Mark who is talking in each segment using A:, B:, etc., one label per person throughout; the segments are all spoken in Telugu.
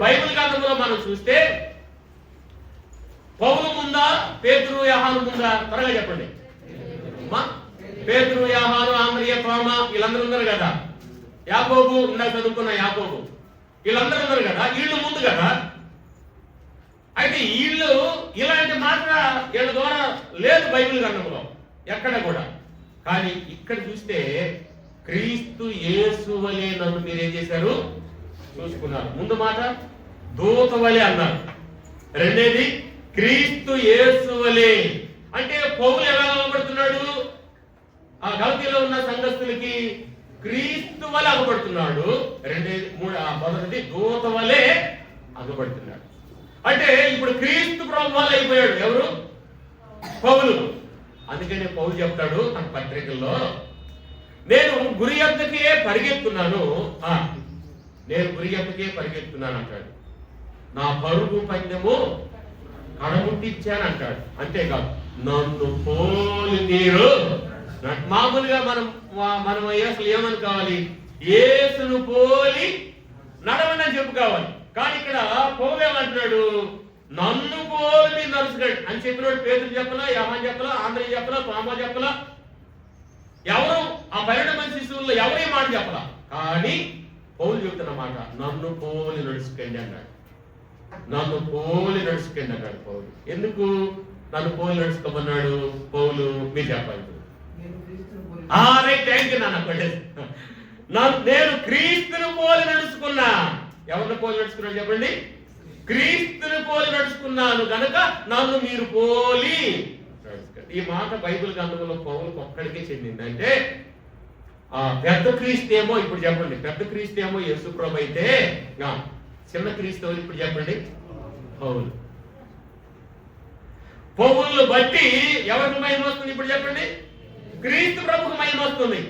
A: బైబిల్ గ్రంథంలో మనం చూస్తే పౌలు ముందా పేతురు యోహాను ముందా? త్వరగా చెప్పండి. పేతురు యోహాను ఆంద్రియ తోమ వీళ్ళందరూ ఉన్నారు కదా, యాకోబు ఇందాక చదువుకున్న యాకోబు వీళ్ళందరూ ఉన్నారు కదా, వీళ్ళు ముందు కదా. అయితే వీళ్ళు ఇలాంటి మాట వీళ్ళ ద్వారా లేదు బైబిల్ గ్రంథంలో ఎక్కడ కూడా. కానీ ఇక్కడ చూస్తే క్రీస్తు యేసు వలె నన్ను మీరేం చేశారు? చూసుకున్నారు. ముందు మాట దూత వలె అన్నారు, రెండేది క్రీస్తు యేసు వలె. అంటే పౌలు ఎలా అగపడుతున్నాడు? ఆ గలతీలో ఉన్న సంఘస్థులకి క్రీస్తు వలె అగపడుతున్నాడు. రెండేది మొదటిది దూత వలె అగపడుతున్నాడు. అంటే ఇప్పుడు క్రీస్తు ప్రభు వలె అయిపోయాడు. ఎవరు? పౌలు. అందుకనే పౌలు చెప్తాడు తన పత్రికల్లో, నేను గురి యొద్దకే పరిగెత్తున్నాను, నేను గురి యొద్దకే పరిగెత్తున్నాను అంటాడు. నా పరుగు పందెము కడముట్టించాను అంటాడు. అంతేకాదు నన్ను పోలి మీరు. మామూలుగా మనం అసలు ఏమని కావాలి? యేసును పోలి నడవండి అని చెప్పుకోవాలి. కానీ ఇక్కడ పౌలు ఏమంటున్నాడు? నన్ను పోలి మీరు నడుచుకోండి అని చెప్పినాడు. పేతురు చెప్పలా, యోహాను చెప్పలా, ఆంద్రయ చెప్పలా, తోమా చెప్పలా, ఎవరు ఆ 12 మంది శిశువుల్లో ఎవరే మాట చెప్పలా. కానీ పౌలు చెబుతున్న మాట నన్ను పోలి నడుచుకోండి అన్నాడు. నన్ను పోలి నడుచుకోండి అన్నాడు పౌలు. ఎందుకు నన్ను పోలి నడుచుకోమన్నాడు పౌలు? మీరు చెప్పాలి. థ్యాంక్ యూ నాన్న. నేను క్రీస్తును పోలి నడుచుకున్నా. ఎవరిని పోలి నడుచుకున్నాడు చెప్పండి? క్రీస్తుని పోలి నడుచుకున్నాను గనక నన్ను మీరు పోలి నడుచుకోండి. ఈ మాట బైబిల్ గ్రంథంలో పౌలుకు ఒక్కడికే చెందింది. అంటే ఆ పెద్ద క్రీస్తు ఏమో ఇప్పుడు చెప్పండి, పెద్ద క్రీస్తు ఏమో యేసు ప్రభు అయితే చిన్న క్రీస్తు ఇప్పుడు చెప్పండి పౌలు. పౌలును బట్టి ఎవరికి మహిమ వస్తుంది ఇప్పుడు చెప్పండి? క్రీస్తు ప్రభుకు మహిమ వస్తుంది.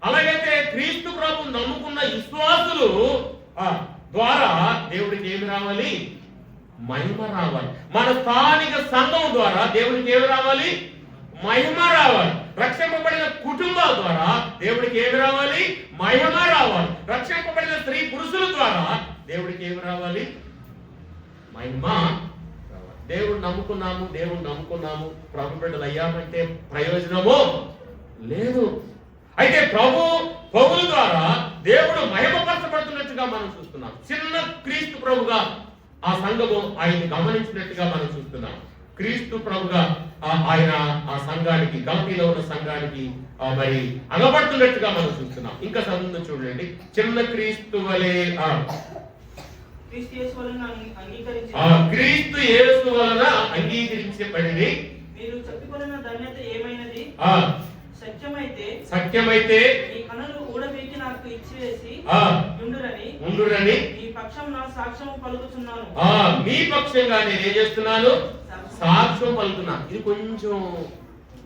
A: అలాగైతే క్రీస్తు ప్రభు నమ్ముకున్న విశ్వాసులు ద్వారా దేవుడికి ఏమి రావాలి? మహిమ రావాలి. మన స్థానిక సంఘం ద్వారా దేవుడికి ఏమి రావాలి? మహిమ రావాలి. రక్షింపబడిన కుటుంబాల ద్వారా దేవుడికి ఏమి రావాలి? మహిమ రావాలి. రక్షింపబడిన స్త్రీ పురుషుల ద్వారా దేవుడికి ఏమి రావాలి? మహిమ రావాలి. దేవుడు నమ్ముకున్నాము, ప్రభు బిడ్డలు అయ్యామంటే ప్రయోజనమో లేదు. అయితే పౌలు ద్వారా దేవుడు మహిమపరచబడుతున్నట్టుగా మనం చూస్తున్నాం. చిన్న క్రీస్తు ప్రభుగా ఆ సంఘము ఆయన్ని గమనించినట్టుగా మనం చూస్తున్నాం. క్రీస్తు ప్రభుగా ఆయన ఆ సంఘానికి, గలతీలో ఉన్న సంఘానికి మరి అగబడుతున్నట్టుగా మనం చూస్తున్నాం. ఇంకా సంబంధం చూడండి. చిన్న క్రీస్తు వలె క్రీస్తు యేసు వలన అంగీకరించబడింది.
B: మీరు చెప్పుకొనిన ధన్యత ఏమైనది?
A: సత్యమైతే
B: ఈ కనులు ఊడబీకి నాకు ఇచ్చివేసి
A: ఉండురని
B: మీ పక్షంగా సాక్ష్యం పలుకుతున్నాను.
A: మీ పక్షంగా నేను ఏం చేస్తున్నాను? సాక్ష్యం పలుకుతున్నాను. ఇది కొంచెం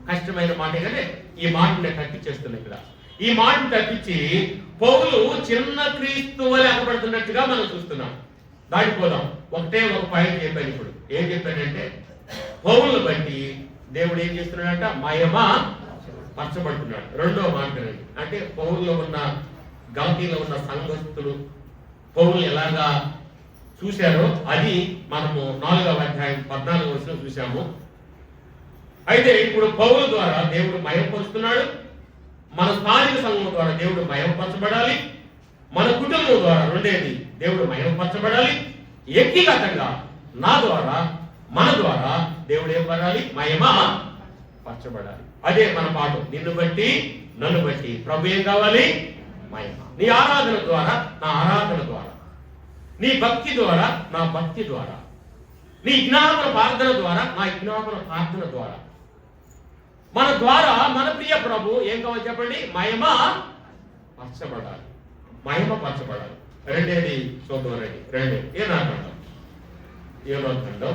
A: కష్టమైన మాట కానీ ఈ మాటను నేను తప్పించేస్తున్నాను. ఇక్కడ ఈ మాటను తప్పించి పౌలు చిన్న క్రీస్తు వలె అగపడుతున్నట్టుగా మనం చూస్తున్నాం. దాటిపోదాం. ఒక పాయింట్ చెప్పాను. ఇప్పుడు ఏం చెప్పానంటే పౌలును బట్టి దేవుడు ఏం చేస్తున్నాడంట? మహిమ పరచబడుతున్నాడు. రెండో మాట అంటే పౌలులో ఉన్న, గలతీలో ఉన్న సంఘస్థులు పౌలు ఎలాగా చూశారో అది మనము 4వ అధ్యాయం 14వ వచనం చూసాము. అయితే ఇప్పుడు పౌలు ద్వారా దేవుడు మహిమపరుస్తున్నాడు. మన స్థానిక సంఘం ద్వారా దేవుడు మహిమపరచబడాలి. మన కుటుంబం ద్వారా రెండేది దేవుడు మహిమపరచబడాలి. వ్యక్తిగతంగా నా ద్వారా, మన ద్వారా దేవుడు ఏం పడాలి? మహిమ పరచబడాలి. అదే మన పాఠం. నిన్ను బట్టి, నన్ను బట్టి ప్రభు ఏం కావాలి? మహిమ. నీ ఆరాధన ద్వారా, నా ఆరాధన ద్వారా, నీ భక్తి ద్వారా, నా భక్తి ద్వారా, నీ విజ్ఞాపన ప్రార్థన ద్వారా, నా విజ్ఞాపన ప్రార్థన ద్వారా, మన ద్వారా మన ప్రియ ప్రభు ఏం కావాలి చెప్పండి? మహిమ పరచబడాలి. మహిమ పరచబడాలి. రెండేది చూద్దాం. రెండే ఏదో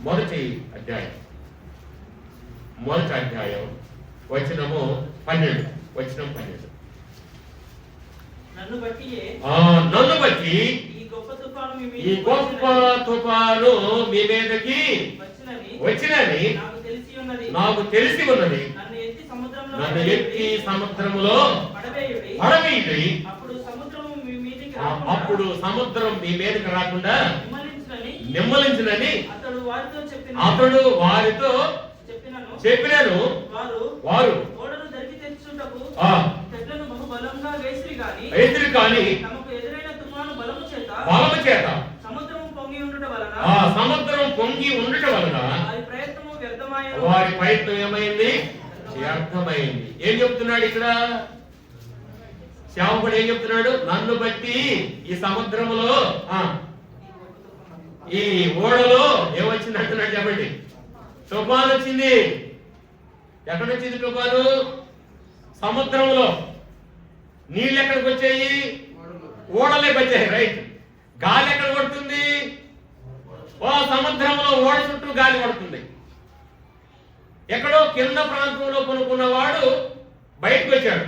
A: మొదటి అధ్యాయం వచనము 12. నన్ను బట్టి ఈ గొప్ప తుఫాను మీ మీదకి వచ్చినని నాకు తెలిసి ఉన్నది. నన్ను ఎత్తి సముద్రములో పడవేయుడి. అప్పుడు సముద్రం మీ మీదకి రాకుండా
B: నిమ్మలించునని
A: నిమ్మలించునని
B: అతడు
A: వారితో చెప్పినాను. వారు
B: ఓడను దరికి తెచ్చుటకు
A: ఆ
B: తెడ్లను బహు బలంగా వేసిరి
A: కానీ
B: తమకు ఎదురైన తుఫాను బలము చేత సముద్రం పొంగి ఉండటం వలన వారి
A: ప్రయత్నం ఏమైంది? వ్యర్థమైంది. ఏం చెప్తున్నాడు ఇక్కడ సేవకుడు? ఏం చెప్తున్నాడు? నన్ను బట్టి ఈ సముద్రములో ఈ ఓడలో ఏమొచ్చింది అంటున్నాడు. చెప్పండి. తుఫాను వచ్చింది. ఎక్కడొచ్చింది తుఫాను? సముద్రంలో. నీళ్ళు ఎక్కడికి వచ్చాయి? ఓడలేకి వచ్చాయి. రైట్. గాలి ఎక్కడ పడుతుంది? ఓ సముద్రంలో ఓడ చుట్టూ గాలి పడుతుంది. ఎక్కడో కింద ప్రాంతంలో కొనుక్కున్నవాడు బయటకు వచ్చాడు.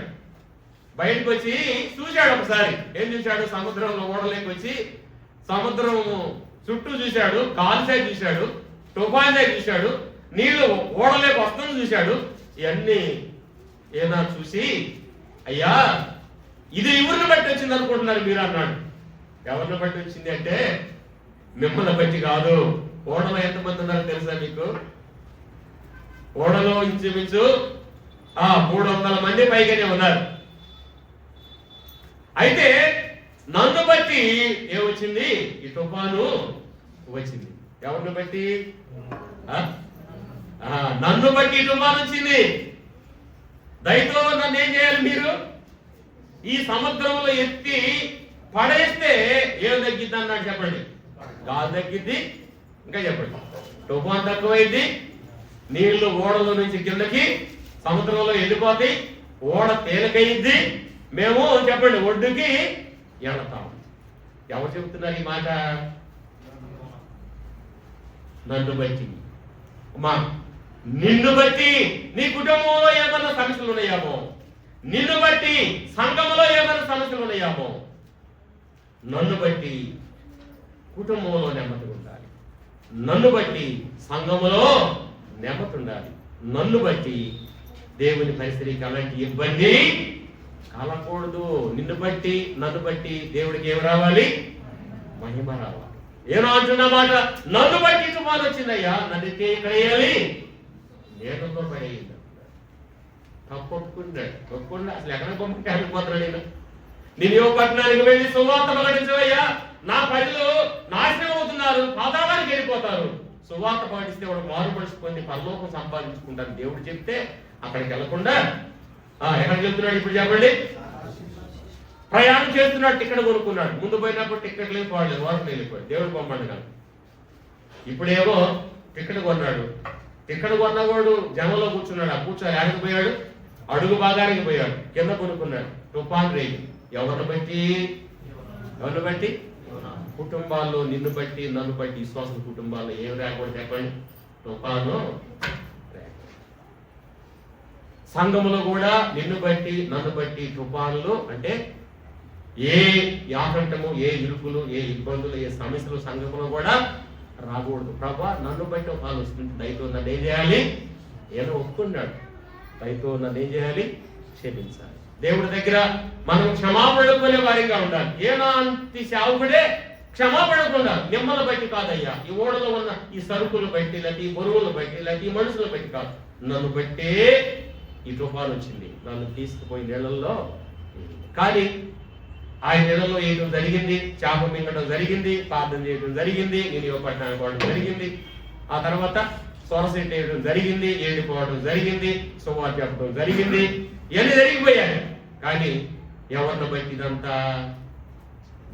A: బయటకు వచ్చి చూశాడు. ఒకసారి ఏం చూశాడు? సముద్రంలో ఓడలేకి వచ్చి సముద్రం చుట్టూ చూశాడు. గాలి సైడ్ చూశాడు, తుఫాన్ సైడ్ చూశాడు, నీళ్లు ఓడలేకి వస్తుంది చూశాడు. ఇవన్నీ ఏనా చూసి, అయ్యా ఇది ఎవరిని బట్టి వచ్చింది అనుకుంటున్నారు మీరు అన్నాడు. ఎవరిని బట్టి వచ్చింది అంటే మిమ్మల్ని బట్టి కాదు. ఓడలో ఎంతమంది ఉన్నారో తెలుసా మీకు? ఓడలో ఇంచుమించు 300 మంది పైగానే ఉన్నారు. అయితే నన్ను బట్టి ఏమొచ్చింది? ఈ తుఫాను వచ్చింది. ఎవరిని బట్టి? నన్ను బట్టి ఈ తుఫాను వచ్చింది. దయతో నన్ను ఏం చేయాలి మీరు? ఈ సముద్రంలో ఎత్తి పడేస్తే ఏం తగ్గిద్ది అన్నాడు. చెప్పండి. గాలి తగ్గిద్ది. ఇంకా చెప్పండి. తుఫాన్ తక్కువైంది. నీళ్లు ఓడలో నుంచి కిందకి సముద్రంలో వెళ్ళిపోతాయి. ఓడ తేలికైంది. మేము చెప్పండి ఒడ్డుకి వెళతాం. ఎవరు చెబుతున్నారు ఈ మాట? నన్ను బట్టి. అమ్మా, నిన్ను బట్టి నీ కుటుంబంలో ఏమన్నా సమస్యలు ఉన్నాయేమో, నిన్ను బట్టి సంఘంలో ఏమైనా సమస్యలు ఉన్నాయేమో. నన్ను బట్టి కుటుంబంలో నెమ్మది ఉండాలి. నన్ను బట్టి సంఘములో నెమ్మది ఉండాలి. నన్ను బట్టి దేవుని పరిస్థితికి అలాంటి ఇబ్బంది కలగకూడదు. నిన్ను బట్టి నన్ను బట్టి దేవుడికి ఏమి రావాలి? మహిమ రావాలి. ఏమో అంటున్న మాట, నన్ను బట్టి తుఫాను వచ్చిందయ్యా, నన్ను ఇక్కడ వేయాలి, నేనుతో పడేయండి. ఒప్పుకున్నాడు. ఒప్పుకుండా అసలు ఎక్కడ పంపించాలిపోతున్నాడు. నేను పట్టణానికి వెళ్ళి సువార్త ప్రకటించవయ్యా, నా ప్రజలు నాశనం అవుతున్నారు, పాతాళానికి వెళ్ళిపోతారు. సువార్త పాటిస్తే వాడు మారుపరుచుకొని పరలోకం సంపాదించుకుంటారు దేవుడు చెప్తే అక్కడికి వెళ్లకుండా ఎక్కడికి వెళ్తున్నాడు? ఇప్పుడు చెప్పండి. ప్రయాణం చేస్తున్నాడు. టికెట్ కొనుక్కున్నాడు. ముందు పోయినప్పుడు టికెట్ లేదు, పోవట్లేదు, వారం వెళ్ళిపోయాడు. దేవుడు పంపండి కాదు. ఇప్పుడేమో టికెట్ కొన్నాడు. టికెట్ కొన్నవాడు జనంలో కూర్చున్నాడు. ఆ కూర్చొని ఆడికి పోయాడు, అడుగు భాగానికి పోయాడు, కింద కొనుక్కున్నాడు. తుఫాన్ రేగి. ఎవరిని బట్టి? ఎవరిని బట్టి? కుటుంబాల్లో నిన్ను బట్టి నన్ను బట్టి విశ్వాసం కుటుంబాల్లో ఏం రాకూడదు చెప్పండి? తుఫాను. సంఘములో కూడా నిన్ను బట్టి నన్ను బట్టి తుఫానులు అంటే ఏ ఆటంకము, ఏ ఇరుకులు, ఏ ఇబ్బందులు, ఏ సమస్యలు సంఘంలో కూడా రాకూడదు. ప్రభా నన్ను బట్టి తుఫాను వస్తుంది, దయతో నన్ను ఏం చేయాలి? ఏదో ఒప్పుకున్నాడు. దయతో నన్ను ఏం చేయాలి? క్షమించాలి. దేవుడి దగ్గర మనం క్షమాపణకునే వారిగా ఉండాలి. ఏనాంటి సేవకుడే క్షమాపణకుండా నిమ్మల బట్టి కాదయ్యా, ఈ ఓడలో ఉన్న ఈ సరుకులు బట్టి, లేకపోతే ఈ బరువులు బట్టి, లేకపోతే ఈ మనుషులు బట్టి కాదు, నన్ను బట్టే ఈ తుఫాను వచ్చింది, నన్ను తీసుకుపోయి నీళ్ళల్లో. కానీ ఆ నీళ్ళలో వేయడం జరిగింది, చేప మింగడం జరిగింది, ప్రార్థన చేయడం జరిగింది, నేను పట్టణానికి పోవడం జరిగింది, ఆ తర్వాత సొరసెట్ వేయడం జరిగింది, ఏడిపోవడం జరిగింది, సువార్త చెప్పడం జరిగింది, ఇవన్నీ జరిగిపోయాయి. కానీ ఎవరిని బట్టి ఇదంతా?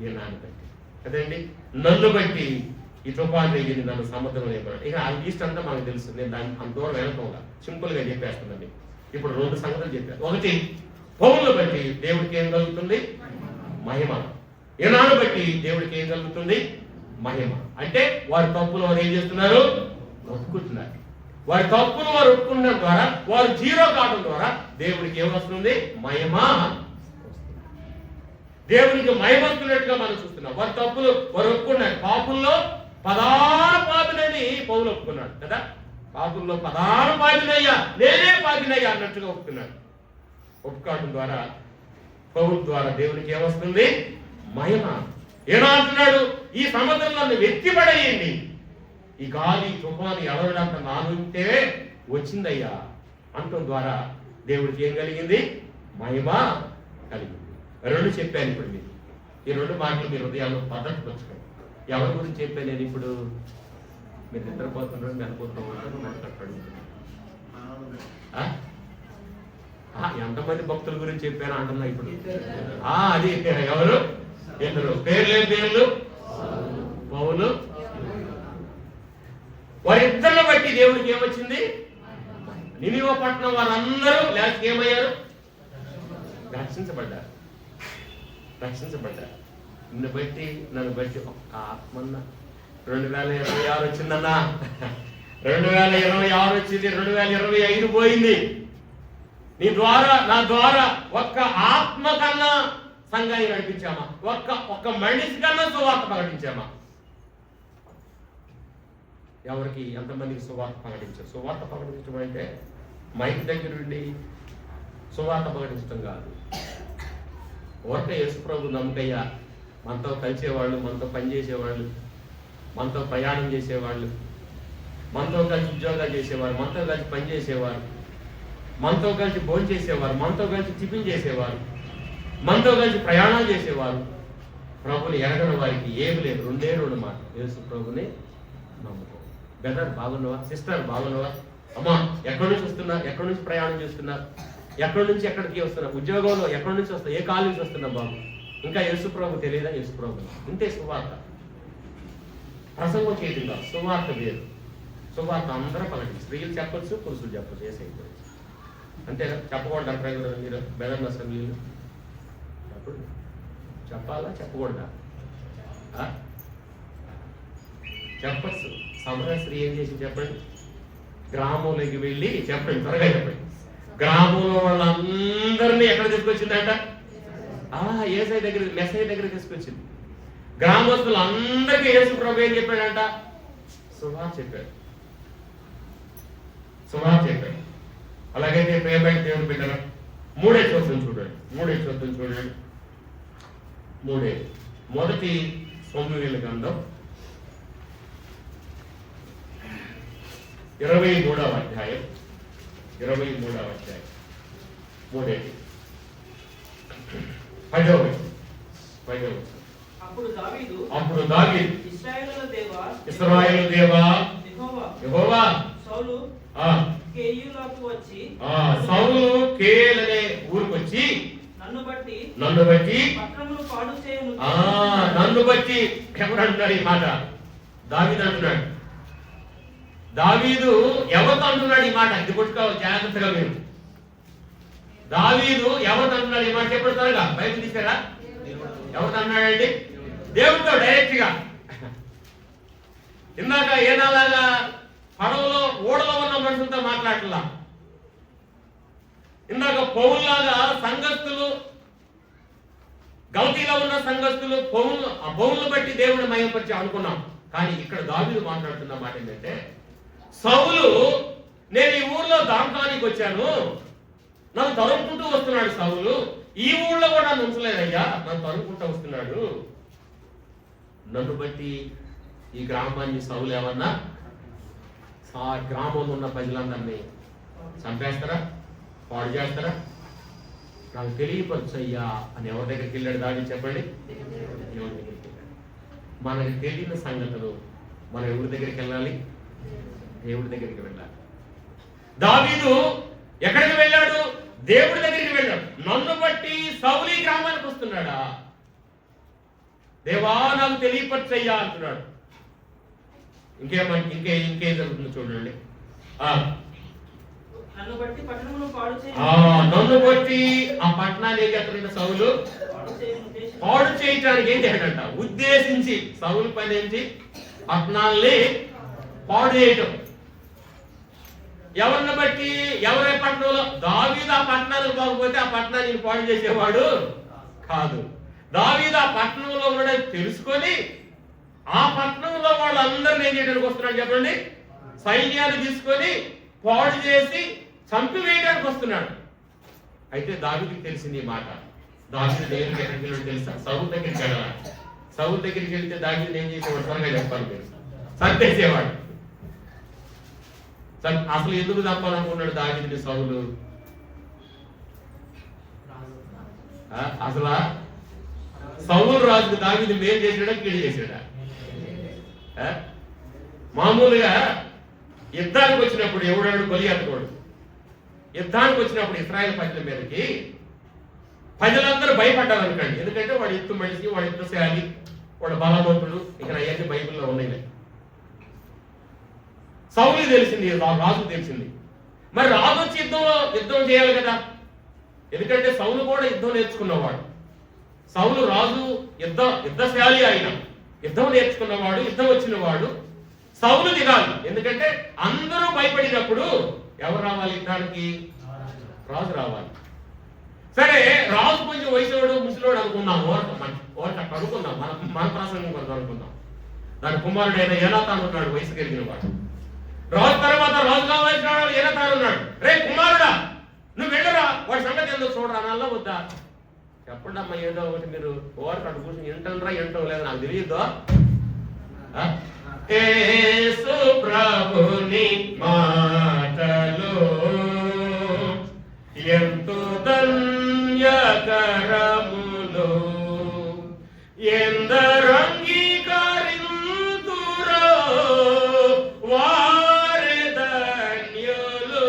A: ఈనాన్ని బట్టి కదండి. నన్ను బట్టి ఈ తుఫాను రేగింది, నన్ను సముద్రం లేపడం. ఇక ఆ లిస్ట్ అంతా మనకు తెలుసు. నేను దాన్ని అంత దూరం వెళ్తాం, సింపుల్ గా చెప్పేస్తుందండి. ఇప్పుడు 2 సంగతులు చెప్పాను. ఒకటి, పౌరులు బట్టి దేవుడికి ఏం కలుగుతుంది? మహిమ. ఈనాడు బట్టి దేవుడికి ఏం కలుగుతుంది? మహిమ. అంటే వారి తప్పులు వారు ఏం చేస్తున్నారు? ఒప్పుకుంటున్నారు. వారి తప్పులు వారు ఒప్పుకున్న ద్వారా, వారు జీరో కావడం ద్వారా దేవుడికి ఏమొస్తుంది? మహిమ. దేవునికి మహిమ వస్తున్నట్టుగా మనం చూస్తున్నాం. వారి తప్పులు వారు ఒప్పుకున్నారు. పాపుల్లో ప్రధాన పాపినని పౌలు ఒప్పుకున్నాడు కదా. పాపుల్లో ప్రధాన పాపినయ్యా, నేనే పాపినయ్యా అన్నట్టుగా ఒప్పుకున్నాడు. ఒప్పుకోవడం ద్వారా, పౌలు ద్వారా దేవునికి ఏమొస్తుంది? మహిమ. ఏనా అంటున్నాడు, ఈ సముద్రంలో వెత్తిపడేయండి, ఈ గాలి తుఫాను ఎడవడంత నా నుంటే వచ్చిందయ్యా అంటం ద్వారా దేవుడికి ఏం కలిగింది? మహిమ కలిగింది. రెండు చెప్పాను ఇప్పుడు మీకు. ఈ రెండు మాటలు మీ హృదయాల్లో పద్ధతిపరచుకోండి. ఎవరి గురించి చెప్పాను నేను ఇప్పుడు? మీరు నిద్రపోతున్నారు, మెలకుతూ ఉంటారు, మాట్లాడుతున్నారు. ఎంతమంది భక్తుల గురించి చెప్పాను అంటున్నా ఇప్పుడు. అది ఎవరు? ఇద్దరు. పేర్లు పౌలు. వారిద్దరిని బట్టి దేవుడికి ఏమొచ్చింది? నినివే పట్టణం వారందరూ లేక ఏమయ్యారు? రక్షించబడ్డారు. నిన్ను బట్టి నన్ను బట్టి ఒక్క ఆత్మన్న 2026 వచ్చిందన్నా. 2026 వచ్చింది, 2025 పోయింది. నీ ద్వారా, నా ద్వారా ఒక్క ఆత్మ కన్నా సంఘాన్ని నడిపించామా? ఒక్క మనిషి కన్నా సువార్త ప్రకటించామా? ఎవరికి, ఎంతమందికి సువార్త ప్రకటించారు? సువార్త ప్రకటించడం అంటే మైక్ దగ్గర ఉండి సువార్త ప్రకటించడం కాదు. ఓర్క యేసుప్రభు నమ్మకయ్యా, మనతో కలిసేవాళ్ళు, మనతో పనిచేసేవాళ్ళు, మనతో ప్రయాణం చేసేవాళ్ళు, మనతో కలిసి ఉద్యోగాలు చేసేవారు, మనతో కలిసి పనిచేసేవారు, మనతో కలిసి భోజనం చేసేవారు, మనతో కలిసి టిఫిన్ చేసేవారు, మనతో కలిసి ప్రయాణాలు చేసేవారు. ప్రభుని ఎరగని వారికి ఏమి లేదు. రెండు మాట, యేసు ప్రభుని నమ్ముకో. బ్రదర్ బాగున్నావా? సిస్టర్ బాగున్నావా? అమ్మా ఎక్కడి నుంచి వస్తున్నా? ఎక్కడి నుంచి ప్రయాణం చేస్తున్నారు? ఎక్కడి నుంచి ఎక్కడికి వస్తున్నా? ఉద్యోగంలో ఎక్కడి నుంచి వస్తా? ఏ కాలేజ్ నుంచి వస్తున్నా బాబు? ఇంకా యేసు ప్రభు తెలియదా? యేసు ప్రభు ఇంతే. సువార్త ప్రసంగం చేయడం కాదు, సువార్త వేరు. సువార్త అందరూ పలకండి. స్త్రీలు చెప్పొచ్చు, పురుషులు చెప్పొచ్చు, ఏ సైతం అంతేనా? చెప్పకూడదు అంటారు కదా మీరు బెదర్ అసెంబ్లీలు. అప్పుడు చెప్పాలా చెప్పకూడదా? చెప్పచ్చు. సమర స్త్రీ ఏం చేసి చెప్పండి? గ్రామంలోకి వెళ్ళి చెప్పండి, త్వరగా చెప్పండి. గ్రామంలో వాళ్ళందరినీ ఎక్కడ తీసుకొచ్చిందంట? ఏసై దగ్గర, మెస్సై దగ్గర తీసుకొచ్చింది. గ్రామస్తులు అందరికీ యేసు ప్రభు ఏం చెప్పాడంట? సువార్త చెప్పాడు. అలాగైతే ప్రియమైన దేవుని బిడ్డరా, 3 చోట్లను చూడండి. 3 మొదటి సమూయేలు గ్రంథం 23వ అధ్యాయం. 10వ అప్పుడు దావీదు ఇశ్రాయేలు దేవా యెహోవా,
B: సౌలు
A: సౌలు కేల్ అనే ఊరికి వచ్చి నన్ను బట్టి ఎవరు అంటున్నాడు ఈ మాట? దావీదు అంటున్నాడు. దావీదు ఎవరితో అంటున్నాడు ఈ మాట? ఇది కొట్టుకోవాలి జాగ్రత్తగా మీరు. దావీదు ఎవరితో అంటున్నాడు ఈ మాట? చెప్పండి త్వరగా. బైబిల్ తీసారా? ఎవరితో అన్నాడండి? దేవుడితో డైరెక్ట్ గా. ఇందాక ఏనాలాగా పడవలో ఊడలో ఉన్న మనుషులతో మాట్లాడలా. ఇందాక పౌలులాగా సంఘస్థులు, గల్తీలో ఉన్న సంఘస్థులు పౌలును బట్టి దేవుడిని మహిమపరిచి అనుకున్నాం. కానీ ఇక్కడ దావీదు మాట్లాడుతున్న మాట ఏంటంటే, సౌలు నేను ఈ ఊర్లో దాంకానికి వచ్చాను, నన్ను తరుముకుంటూ వస్తున్నాడు సౌలు. ఈ ఊళ్ళో కూడా నన్ను ఉంచలేదయ్యా, నన్ను తరుముకుంటూ వస్తున్నాడు. నన్ను బట్టి ఈ గ్రామాన్ని సౌలు ఏమన్నా ఆ గ్రామంలో ఉన్న ప్రజలందరినీ చంపేస్తారా, పాడు చేస్తారా? నాకు తెలియపరచయ్యా అని ఎవరి దగ్గరికి వెళ్ళాడు దావీదు? చెప్పండి. దేవుడి దగ్గరికి వెళ్ళాడు. మనకి తెలియని సంగతులు మనం ఎవరి దగ్గరికి వెళ్ళాలి? దేవుడి దగ్గరికి వెళ్ళాలి. దావీదు ఎక్కడికి వెళ్ళాడు? దేవుడి దగ్గరికి వెళ్ళాడు. నన్ను బట్టి సౌలు ఈ గ్రామానికి వస్తున్నాడా? దేవా నాకు తెలియపరచయ్యా అంటున్నాడు. ఇంకేం జరుగుతుందో చూడండి.
B: నన్ను బట్టి
A: ఆ పట్టణాన్ని ఏం చేస్తాడంట సౌలు? పాడు చేయటానికి ఏం చేయాలంట? ఉద్దేశించి. సౌలు పని ఏంటి? పట్టణాల్ని పాడు చేయటం. ఎవరిని బట్టి? ఎవరి పట్టణంలో? దావీదు ఆ పట్టణానికి పోకపోతే ఆ పట్టణాన్ని పాడు చేసేవాడు కాదు. దావీదు ఆ పట్టణంలో ఉన్నాడని తెలుసుకొని ఆ పట్టణంలో వాళ్ళందరినీ ఏం చేయడానికి వస్తున్నాడు చెప్పండి? సైన్యాన్ని తీసుకొని పాడు చేసి చంపివేయడానికి వస్తున్నాడు. అయితే దావీదుకి తెలిసింది ఈ మాట. దావీదు దేవునికి ఎక్కడికి వెళ్ళాడు తెలుసా? సౌలు దగ్గరికి వెళ్ళాలి. సౌలు దగ్గరికి వెళ్తే దావీదు ఏం చేసేవాడు? త్వరగా చెప్పాలి మీరు, చంపేసేవాడు. అసలు ఎందుకు చంపాలనుకున్నాడు దావీదుని సౌలు? అసలు సౌలు రాజుకు దావీదు మేలు చేసాడా కీడు చేసాడా? మామూలుగా యుద్ధానికి వచ్చినప్పుడు ఎవడాడు? గొలియాతుకోడు. యుద్ధానికి వచ్చినప్పుడు ఇశ్రాయేలు ప్రజల మీదకి ప్రజలందరూ భయపడ్డారు అనుకోండి. ఎందుకంటే వాడు ఎత్తు మనిషి, వాడు ఎత్తుశాలి, వాడు బలవంతుడు. ఇక్కడ అవన్నీ బైబిల్లో ఉన్నాయి. సౌలు తెలిసింది, రాజు తెలిసింది. మరి రాజు వచ్చి యుద్ధం చేయాలి కదా. ఎందుకంటే సౌలు కూడా యుద్ధం నేర్చుకున్నవాడు. సౌలు రాజు యుద్ధశాలి, ఆయన యుద్ధం నేర్చుకున్నవాడు, యుద్ధం వచ్చినవాడు. సౌలు దిగాలి. ఎందుకంటే అందరూ భయపడినప్పుడు ఎవరు రావాలి యుద్ధానికి? రాజు రావాలి. సరే, రాజు కొంచెం వయసులోడు, ముసలోడు అనుకుందాం, ఓరక అనుకుందాం, మన ప్రసంగం కొరకు అనుకుందాం. దాని కుమారుడైన యోనాతాను ఉన్నాడు, వయసు కలిగిన వాడు. రాజు తర్వాత రాజు కావాల్సిన వాడు యోనాతాను ఉన్నాడు. రే కుమారుడా, నువ్వు వెళ్ళరా, వాడి సంగతి ఎందుకు చూడరా, నల్లా వద్దా? చెప్పండి అమ్మా, ఏదో ఒకటి మీరు ఓరక అటు కూర్చొని వింటారా వింటాం లేదా నాకు తెలియదు. యేసు ప్రభుని మాటలు ఎంతో ధన్యకరములు, ఎందరు అంగీకరింతురో వారే ధన్యులు.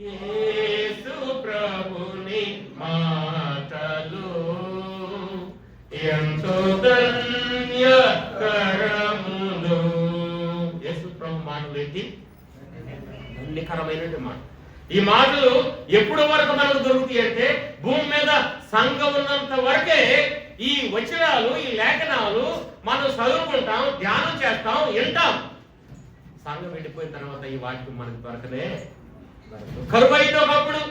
A: యేసు ప్రభుని మాటలు ఎంతో ధన్యకరములు. యేసు ప్రభు మాటలు ఏంటి? ధన్యకరమైన మాట. ఈ మాటలు ఎప్పుడు వరకు మనకు దొరుకుతాయి అంటే, భూమి మీద సంఘం ఉన్నంత వరకే ఈ వచనాలు, ఈ లేఖనాలు మనం చదువుకుంటాం, ధ్యానం చేస్తాం, వింటాం. సంఘం వెళ్ళిపోయిన తర్వాత ఈ వాక్యం మనకు దొరకనే కరువు అయితే ఒకప్పుడు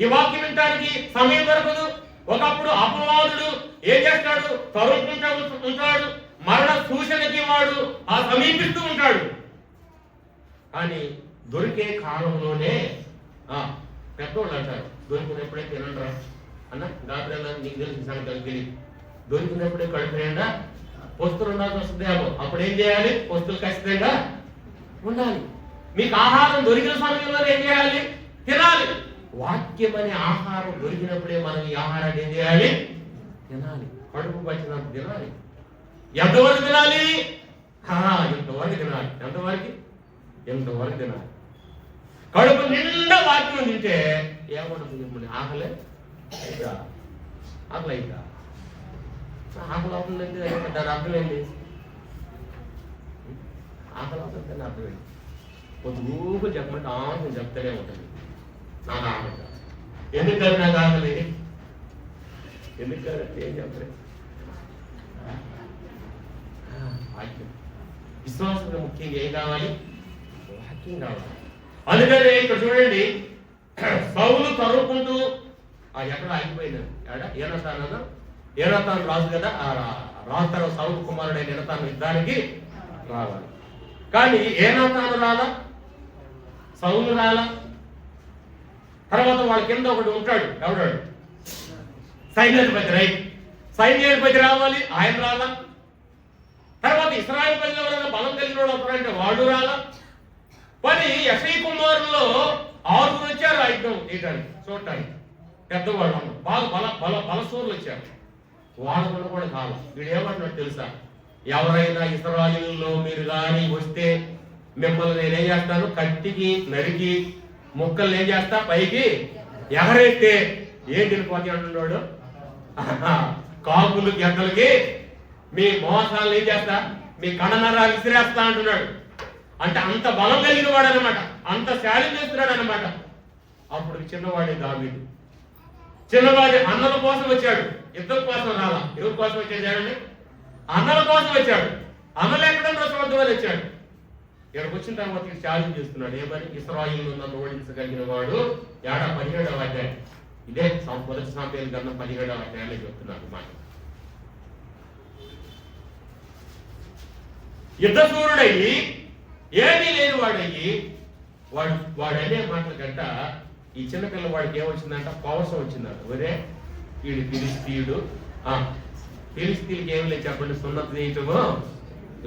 A: ఈ వాక్యం వినడానికి సమయం దొరకదు. ఒకప్పుడు అపవాదుడు ఏం చేస్తాడు? తరుముకుంటూ ఉంటాడు, మరణ సూచనకి వాడు ఆ సమీపిస్తూ ఉంటాడు. కానీ దొరికే కాలంలోనే పెద్దోళ్ళు అంటారు, దొరికినప్పుడే తినండిరా అన్న. గాబ్రియల్ నీకు తెలిసిన సంగతి తెలియదు. దొరికినప్పుడే కడుపు నిండా పొస్తులు ఉండాల్సి వస్తుందేమో. అప్పుడు ఏం చేయాలి? పొస్తులు ఖచ్చితంగా ఉండాలి. మీకు ఆహారం దొరికిన సమయంలో ఏం చేయాలి? తినాలి. వాక్యం అనే ఆహారం దొరికినప్పుడే మనం ఈ ఆహారాన్ని ఏం చేయాలి? తినాలి. కడుపు పట్టినంత తినాలి. ఎంతవరకు తినాలి? ఎంతవరకు తినాలి. ఎంతవరకు తినాలి. కడుపు నిండా వాక్యం తింటే ఏమంటుంది చెప్పండి? ఆకలి అవుతుందా? ఆకలి అవుతుందంటే దాని అర్థమైంది. ఆకలి అవుతుంది దాని అర్థమైంది. పొద్దుకు చెప్పమంటే ఆకలి చెప్తూనే ఉంటుంది. నాకు ఆకలి ఎందుకంటే నాకు ఆకలి ఎందుకంటే ఏం చెప్పలేదు. వాక్యం. విశ్వాసంలో ముఖ్యంగా ఏం కావాలి? వాక్యం కావాలి. అందుకని ఇక్కడ చూడండి, సౌలు తరుముకుంటూ ఎక్కడ ఆగిపోయినాడు? యోనాతాను రాజు కదా, రాజు తర్వాత సౌలు కుమారుడైన యోనాతాను యుద్ధానికి రావాలి. కానీ యోనాతాను రాలా, సౌలు రాలా. తర్వాత వాళ్ళ కింద ఒకటి ఉంటాడు, ఎవడాడు? సైన్యాధిపతి. రైట్, సైన్యాధిపతి రావాలి, ఆయన రాలా. తర్వాత ఇశ్రాయేలు ప్రజల వల్ల బలం కలిగిన వాడు ఒకరంటే వాడు రాలా. మరి యెషై కుమారుల్లో 6 వచ్చారు ఆ యుద్ధం చేయడానికి, చూడటానికి. పెద్దవాళ్ళు బాగా బలసూరులు వచ్చారు. వాళ్ళ వల్ల కూడా కాదు. వీడు ఏమంటున్నాడు తెలుసా? ఎవరైనా ఇశ్రాయేలులో మీరు కానీ వస్తే మిమ్మల్ని నేనేం చేస్తాను? కత్తికి నరికి ముక్కలు ఏం చేస్తా? పైకి ఎగరేస్తే ఏం తినిపోతే అంటున్నాడు? కాకులు గెద్దలకి మీ మోసాలు ఏం చేస్తా? మీ కణనరాలు విసిరేస్తా అంటున్నాడు. అంటే అంత బలం కలిగిన వాడు అనమాట, అంత శాలి చేస్తున్నాడు అనమాట. అప్పుడు చిన్నవాడి దావీదు. చిన్నవాడి అన్నల కోసం వచ్చాడు, యుద్ధం కోసం రాలా. ఎవరి కోసం వచ్చేసాడండి? అన్నల కోసం వచ్చాడు. అన్నలు ఎక్కడం రసవంతమని వచ్చాడు. ఇక్కడికి వచ్చిన తర్వాత ఛాలెంజ్ చేస్తున్నాడు. ఏమని? ఇశ్రాయేలు నన్ను ఓడించగలిగిన వాడు 17వ అధ్యాయం. ఇదే మొదటి సాంకేతిక గ్రంథం 17వ అధ్యాయంలో చెప్తున్నాడు మాట. యుద్ధసూరుడయ్యి ఏమీ లేని వాడయ్యి వాడనే మాటల కంట ఈ చిన్న పిల్లవాడికి ఏమొచ్చిందంట? పౌరుషం వచ్చిందంట. ఒరే వీడు ఫిలిస్తీయుడు. ఫిలిస్తీన్కి ఏమి లేదు చెప్పండి, సున్నతి చేయటమో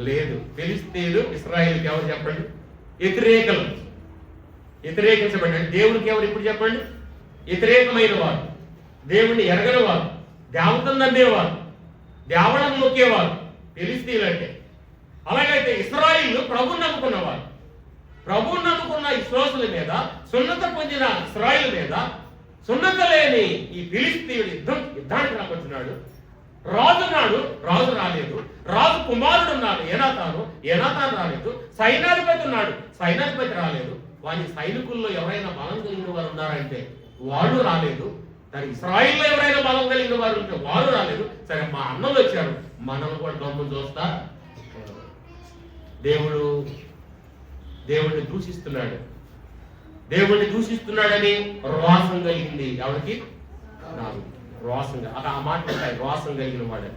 A: లేదు. ఫిలిస్తీన్లు ఇశ్రాయేలుకి ఎవరు చెప్పండి? వ్యతిరేకలు, వ్యతిరేకించబడ్డాడు. దేవునికి ఎవరు ఇప్పుడు చెప్పండి? వ్యతిరేకమైన వారు, దేవుణ్ణి ఎరగని వారు, దేవతను నమ్మేవారు, దేవతను నొక్కేవారు ఫిలిస్తీన్లు అంటే. అలాగైతే ఇశ్రాయేలు ప్రభువుని నమ్ముకున్నవారు. ప్రభువుని నమ్ముకున్న విశ్వాసుల మీద, సున్నత పొందిన ఇశ్రాయేలు మీద సున్నత లేని ఈ ఫిలిస్తీయుడు యుద్ధానికి రాబోతున్నాడు. రాజు నాడు రాజు రాలేదు, రాజు కుమారుడు ఉన్నాడు ఏనాతాను రాలేదు, సైన్యాధిపతి ఉన్నాడు సైన్యాధిపతి రాలేదు. వారి సైనికుల్లో ఎవరైనా బలం కలిగిన వారు ఉన్నారంటే వాళ్ళు రాలేదు. సరే ఇశ్రాయేల్లో ఎవరైనా బలం కలిగిన వారు ఉంటే వారు రాలేదు. సరే మా అన్నలు వచ్చారు, మనల్ని కూడా గమ్మును చూస్తా. దేవుడిని దూషిస్తున్నాడు. దేవుడిని దూషిస్తున్నాడని రోషం కలిగింది ఎవరికి? నాకు రోషంగా. ఆ మాట రోషం కలిగిన వాడు.